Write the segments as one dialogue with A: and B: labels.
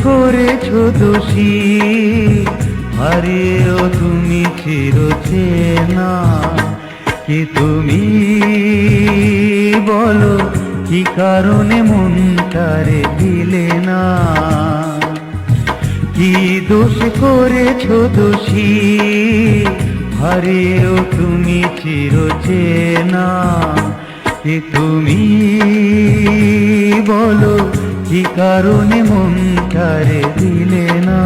A: করেছো দোষী, হারিয়েও তুমি চিরচেনা। কি তুমি বলো, কি কারণে মনটারে দিলে না? কি দোষ করেছো দোষী, হারিয়েও তুমি চিরচেনা। কি তুমি বলো, কি কারণে মনটারে দিলে না?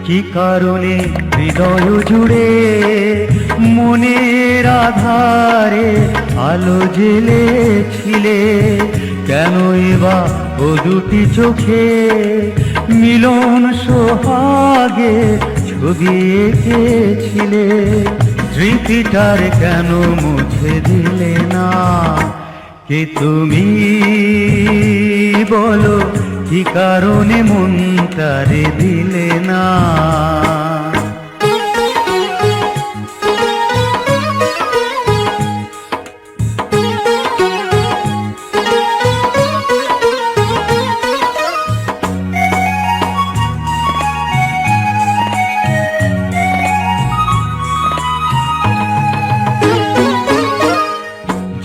A: কি কারণে হৃদয় জুড়ে মনের আধারে আলো জ্বেলেছিলে? কেনই বা ও দুটি চোখে মিলন সোহাগে ছবি এঁকেছিলে? স্মৃতিটার কেন মুছে দিলে না? কি তুমি বলো, কি কারণে মনটারে দিলে না?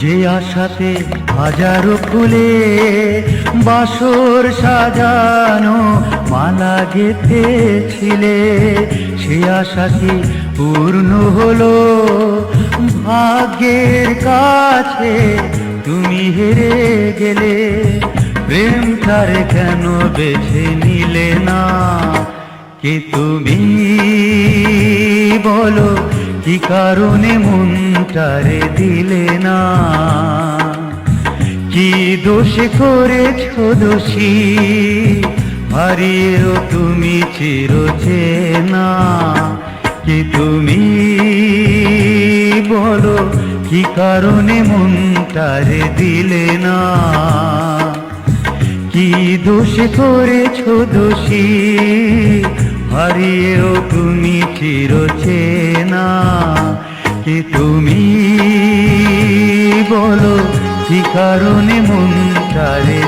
A: যে আশাতে হাজারো ফুলে বাসর সাজানো মালা গেঁথেছিলে, সে আশা কি পূর্ণ হলো? ভাগ্যের কাছে তুমি হেরে গেলে, প্রেমটার কেন বেছে নিলে না? কি তুমি বলো, কি কারণে মনটারে দিলে না? কি দোষ করেছো দোষী, হারিয়েও তুমি চিরচেনা। কি তুমি বলো, কি কারণে মনটারে দিলে না? কি দোষ করেছো দোষী, হারিয়েও তুমি চিরচেনা। কি তুমি বলো, কি কারণে মনটারে